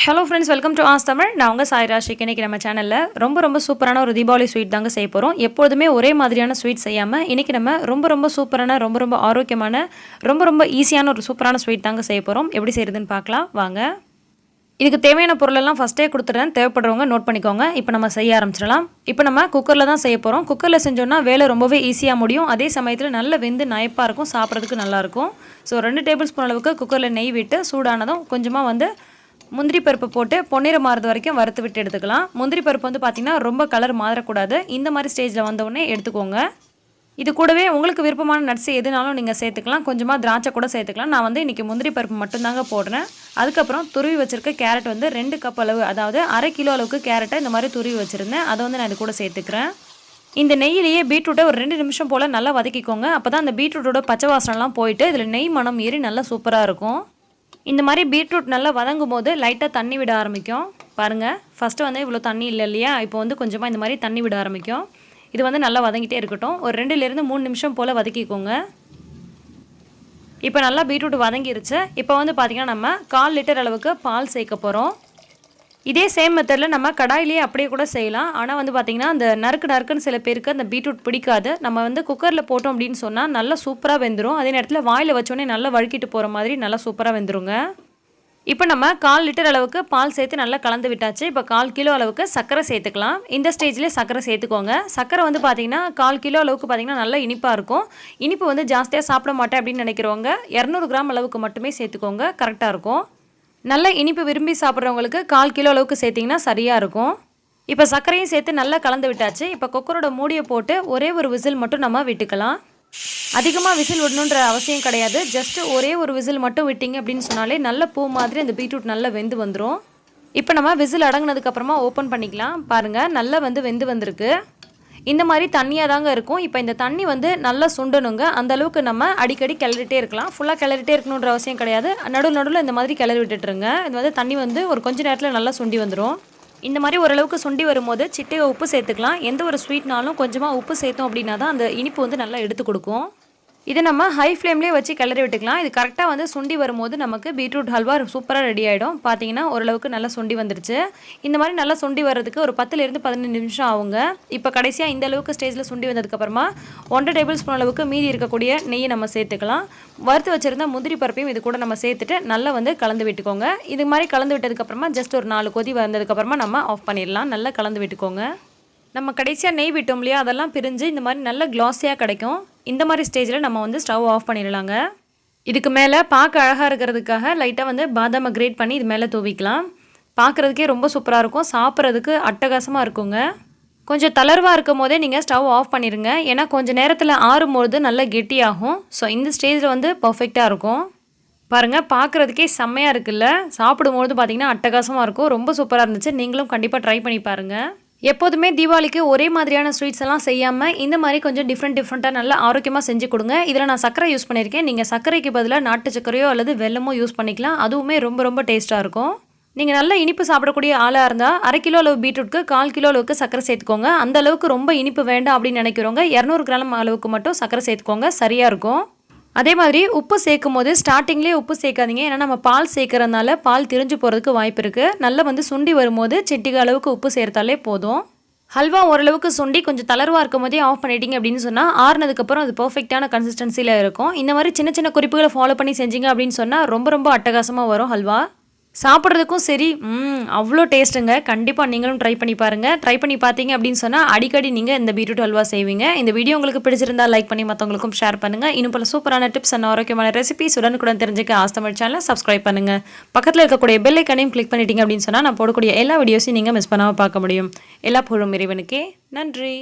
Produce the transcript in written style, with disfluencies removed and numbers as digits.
Hello friends, welcome to as Tamil. நான் உங்கள் சாய் ராஷிக். இன்றைக்கி நம்ம சேனலில் ரொம்ப சூப்பரான ஒரு தீபாவளி ஸ்வீட் தாங்க செய்ய போகிறோம். எப்பொழுதுமே ஒரே மாதிரியான ஸ்வீட் செய்யாமல் இன்றைக்கி நம்ம ரொம்ப சூப்பரான ரொம்ப ஆரோக்கியமான ரொம்ப ஈஸியான ஒரு சூப்பரான ஸ்வீட் தாங்க செய்ய போகிறோம். எப்படி செய்கிறதுன்னு பார்க்கலாம் வாங்க. இதுக்கு தேவையான பொருளெல்லாம் ஃபஸ்ட்டே கொடுத்துட்றேன், தேவைப்படுறவங்க நோட் பண்ணிக்கோங்க. இப்போ நம்ம செய்ய ஆரம்பிச்சிடலாம். இப்போ நம்ம குக்கரில் தான் செய்ய போகிறோம். குக்கரில் செஞ்சோன்னா வேலை ரொம்பவே ஈஸியாக முடியும். அதே சமயத்தில் நல்ல வெந்து நயப்பாக இருக்கும், சாப்பிட்றதுக்கு நல்லாயிருக்கும். ஸோ 2 டேபிள் ஸ்பூன் அளவுக்கு குக்கரில் நெய் விட்டு சூடானதும் கொஞ்சமாக முந்திரி பருப்பு போட்டு பொன்னிறம் மாறுது வரைக்கும் வறுத்து விட்டு எடுத்துக்கலாம். முந்திரி பருப்பு பார்த்திங்கன்னா ரொம்ப கலர் மாறக்கூடாது. இந்த மாதிரி ஸ்டேஜில் வந்தவுடனே எடுத்துக்கோங்க. இது கூடவே உங்களுக்கு விருப்பமான நட்ஸ் எதுனாலும் நீங்கள் சேர்த்துக்கலாம். கொஞ்சமாக திராட்சை கூட சேர்த்துக்கலாம். நான் இன்றைக்கி முந்திரி பருப்பு மட்டும்தாங்க போடுறேன். அதுக்கப்புறம் துருவி வச்சுருக்க கேரட் 2 கப் அளவு, அதாவது அரை கிலோ அளவுக்கு கேரட்டை இந்த மாதிரி துருவி வச்சுருந்தேன். அதை நான் இது கூட சேர்த்துக்கிறேன். இந்த நெய்யிலேயே பீட்ரூட்டை ஒரு 2 நிமிஷம் போல் நல்லா வதக்கிக்கோங்க. அப்போ தான் அந்த பீட்ரூட்டோட பச்சை வாசனெலாம் போயிட்டு இதில் நெய் மனம் ஏறி நல்லா சூப்பராக இருக்கும். இந்த மாதிரி பீட்ரூட் நல்லா வதங்கும் போது லைட்டாக தண்ணி விட ஆரம்பிக்கும். பாருங்கள், ஃபஸ்ட்டு இவ்வளோ தண்ணி இல்லை இல்லையா, இப்போ கொஞ்சமாக இந்த மாதிரி தண்ணி விட ஆரம்பிக்கும். இது நல்லா வதங்கிட்டே இருக்கட்டும். ஒரு 2லேருந்து 3 நிமிஷம் போல் வதக்கிக்கோங்க. இப்போ நல்லா பீட்ரூட் வதங்கிருச்சு. இப்போ பார்த்திங்கன்னா நம்ம 1/4 லிட்டர் அளவுக்கு பால் சேர்க்க போகிறோம். இதே சேம் மெத்தடில் நம்ம கடாயிலேயே அப்படியே கூட செய்யலாம். ஆனால் பார்த்திங்கன்னா அந்த நறுக்குன்னு சில பேருக்கு அந்த பீட்ரூட் பிடிக்காது. நம்ம குக்கரில் போட்டோம் அப்படின்னு சொன்னால் நல்லா சூப்பராக வெந்துடும். அதே நேரத்தில் வாயில் வச்சோடனே நல்லா வழுக்கிட்டு போகிற மாதிரி நல்லா சூப்பராக வெந்துருங்க. இப்போ நம்ம 1/4 லிட்டர் அளவுக்கு பால் சேர்த்து நல்லா கலந்து விட்டாச்சு. இப்போ 1/4 கிலோ அளவுக்கு சர்க்கரை சேர்த்துக்கலாம். இந்த ஸ்டேஜ்லேயே சர்க்கரை சேர்த்துக்கோங்க. சர்க்கரை பார்த்திங்கன்னா 1/4 கிலோ அளவுக்கு பார்த்திங்கன்னா நல்லா இனிப்பாக இருக்கும். இனிப்பு ஜாஸ்தியாக சாப்பிட மாட்டேன் அப்படின்னு நினைக்கிறவங்க 200 கிராம் அளவுக்கு மட்டுமே சேர்த்துக்கோங்க, கரெக்டாக இருக்கும். நல்ல இனிப்பு விரும்பி சாப்பிட்றவங்களுக்கு 1/4 கிலோ அளவுக்கு சேர்த்திங்கன்னா சரியாக இருக்கும். இப்போ சர்க்கரையும் சேர்த்து நல்லா கலந்து விட்டாச்சு. இப்போ குக்கரோட மூடியை போட்டு ஒரே ஒரு விசில் மட்டும் நம்ம விட்டுக்கலாம். அதிகமாக விசில் விடணுன்ற அவசியம் கிடையாது. ஜஸ்ட்டு ஒரே ஒரு விசில் மட்டும் விட்டிங்க அப்படின்னு சொன்னாலே நல்ல பூ மாதிரி அந்த பீட்ரூட் நல்லா வெந்து வந்துடும். இப்போ நம்ம விசில் அடங்கினதுக்கப்புறமா ஓப்பன் பண்ணிக்கலாம். பாருங்கள், நல்லா வெந்து வந்திருக்கு. இந்த மாதிரி தண்ணியாக தாங்க இருக்கும். இப்போ இந்த தண்ணி நல்லா சுண்டணுங்க. அந்த அளவுக்கு நம்ம அடிக்கடி கிளறிட்டே இருக்கலாம். ஃபுல்லாக கிளறிட்டே இருக்கணுன்ற அவசியம் கிடையாது. நடுவில் இந்த மாதிரி கிளறி விட்டுட்டுருங்க. இது தண்ணி ஒரு கொஞ்ச நேரத்தில் நல்லா சுண்டி வந்துடும். இந்த மாதிரி ஓரளவுக்கு சுண்டி வரும்போது சிட்டையை உப்பு சேர்த்துக்கலாம். எந்த ஒரு ஸ்வீட்னாலும் கொஞ்சமாக உப்பு சேர்த்தோம் அப்படின்னா தான் அந்த இனிப்பு நல்லா எடுத்து கொடுக்கும். இதை நம்ம ஹை ஃப்ளேம்லேயே வச்சு கிளறி விட்டுக்கலாம். இது கரெக்டாக சுண்டி வரும்போது நமக்கு பீட்ரூட் ஹல்வா சூப்பராக ரெடி ஆகிடும். பார்த்தீங்கன்னா ஓரளவுக்கு நல்லா சுண்டி வந்துருச்சு. இந்த மாதிரி நல்லா சுண்டி வர்றதுக்கு ஒரு 10லேருந்து 15 நிமிஷம் ஆகுங்க. இப்போ கடைசியாக இந்த அளவுக்கு ஸ்டேஜில் சுண்டி வந்ததுக்கப்புறமா 1 டேபிள் ஸ்பூன் அளவுக்கு மீதி இருக்கக்கூடிய நெய்யை நம்ம சேர்த்துக்கலாம். வறுத்து வச்சுருந்த முந்திரி பருப்பையும் இது கூட நம்ம சேர்த்துட்டு நல்லா கலந்து விட்டுக்கோங்க. இது மாதிரி கலந்து விட்டதுக்கப்புறமா ஜஸ்ட் ஒரு 4 கொதி வந்ததுக்கப்புறமா நம்ம ஆஃப் பண்ணிடலாம். நல்லா கலந்து விட்டுக்கோங்க. நம்ம கடைசியாக நெய் விட்டோம் இல்லையா, அதெல்லாம் பிரிஞ்சு இந்த மாதிரி நல்ல க்ளாஸியாக கிடைக்கும். இந்த மாதிரி ஸ்டேஜில் நம்ம ஸ்டவ் ஆஃப் பண்ணிடலாங்க. இதுக்கு மேலே பார்க்க அழகாக இருக்கிறதுக்காக லைட்டாக பாதாமை கிரேட் பண்ணி இது மேலே தூவிக்கலாம். பார்க்குறதுக்கே ரொம்ப சூப்பராக இருக்கும். சாப்பிட்றதுக்கு அட்டகாசமாக இருக்குங்க. கொஞ்சம் தளர்வாக இருக்கும் போதே நீங்கள் ஸ்டவ் ஆஃப் பண்ணிடுங்க. ஏன்னா கொஞ்சம் நேரத்தில் ஆறும்போது நல்லா கெட்டியாகும். ஸோ இந்த ஸ்டேஜில் பர்ஃபெக்டாக இருக்கும். பாருங்கள், பார்க்குறதுக்கே செம்மையாக இருக்குல்ல. சாப்பிடும்போது பார்த்திங்கன்னா அட்டகாசமாக இருக்கும். ரொம்ப சூப்பராக இருந்துச்சு. நீங்களும் கண்டிப்பாக ட்ரை பண்ணி பாருங்கள். எப்போதுமே தீபாவளிக்கு ஒரே மாதிரியான ஸ்வீட்ஸ் எல்லாம் செய்யாமல் இந்த மாதிரி கொஞ்சம் டிஃப்ரெண்ட்டாக நல்லா ஆரோக்கியமாக செஞ்சு கொடுங்க. இதில் நான் சர்க்கரை யூஸ் பண்ணியிருக்கேன். நீங்கள் சர்க்கரைக்கு பதிலாக நாட்டு சர்க்கரையோ அல்லது வெல்லமோ யூஸ் பண்ணிக்கலாம். அதுவுமே ரொம்ப டேஸ்ட்டாக இருக்கும். நீங்கள் நல்ல இனிப்பு சாப்பிடக்கூடிய ஆளாக இருந்தால் 1/2 கிலோ அளவு பீட்ரூட்க்கு 1/4 கிலோ அளவுக்கு சர்க்கரை சேர்த்துக்கோங்க. அந்த அளவுக்கு ரொம்ப இனிப்பு வேண்டாம் அப்படின்னு நினைக்கிறவங்க 200 கிராம் அளவுக்கு மட்டும் சர்க்கரை சேர்த்துக்கோங்க, சரியாக இருக்கும். அதே மாதிரி உப்பு சேர்க்கும் போது ஸ்டார்டிங்லேயே உப்பு சேர்க்காதீங்க. ஏன்னா நம்ம பால் சேர்க்கறதுனால பால் திரிஞ்சு போகிறதுக்கு வாய்ப்பு இருக்குது. நல்லா சுண்டி வரும்போது சிட்டிகை அளவுக்கு உப்பு சேர்த்தாலே போதும். ஹல்வா ஓரளவுக்கு சுண்டி கொஞ்சம் தளர்வாக இருக்கும் போதே ஆஃப் பண்ணிட்டீங்க அப்படின்னு சொன்னால் ஆறுனதுக்கப்புறம் அது பர்ஃபெக்டான கன்சிஸ்டன்சியில் இருக்கும். இந்த மாதிரி சின்ன குறிப்புகளை ஃபாலோ பண்ணி செஞ்சீங்க அப்படின்னு சொன்னால் ரொம்ப அட்டகாசமாக வரும் ஹல்வா. சாப்பிட்றதுக்கும் சரி அவ்வளோ டேஸ்ட்டுங்க. கண்டிப்பாக நீங்களும் ட்ரை பண்ணி பாருங்கள். ட்ரை பண்ணி பார்த்தீங்க அப்படின்னு சொன்னால் அடிக்கடி நீங்கள் இந்த பீட்ரூட் ஹல்வா செய்வீங்க. இந்த வீடியோ உங்களுக்கு பிடிச்சிருந்தால் லைக் பண்ணி மற்றவங்களுக்கும் ஷேர் பண்ணுங்கள். இன்னும் பல சூப்பரான டிப்ஸ் அண்ட் ஆரோக்கியமான ரெசிபிஸ் உடனுக்குடன் தெரிஞ்சுக்க ஆஸ் தமிழ் சேனலை சப்ஸ்கிரைப் பண்ணுங்கள். பக்கத்தில் இருக்கக்கூடிய பெல் ஐக்கானையும் கிளிக் பண்ணிட்டீங்க அப்படின்னு சொன்னால் நான் போடக்கூடிய எல்லா வீடியோஸையும் நீங்கள் மிஸ் பண்ணாமல் பார்க்க முடியும். எல்லா புகழும் இறைவனுக்கே. நன்றி.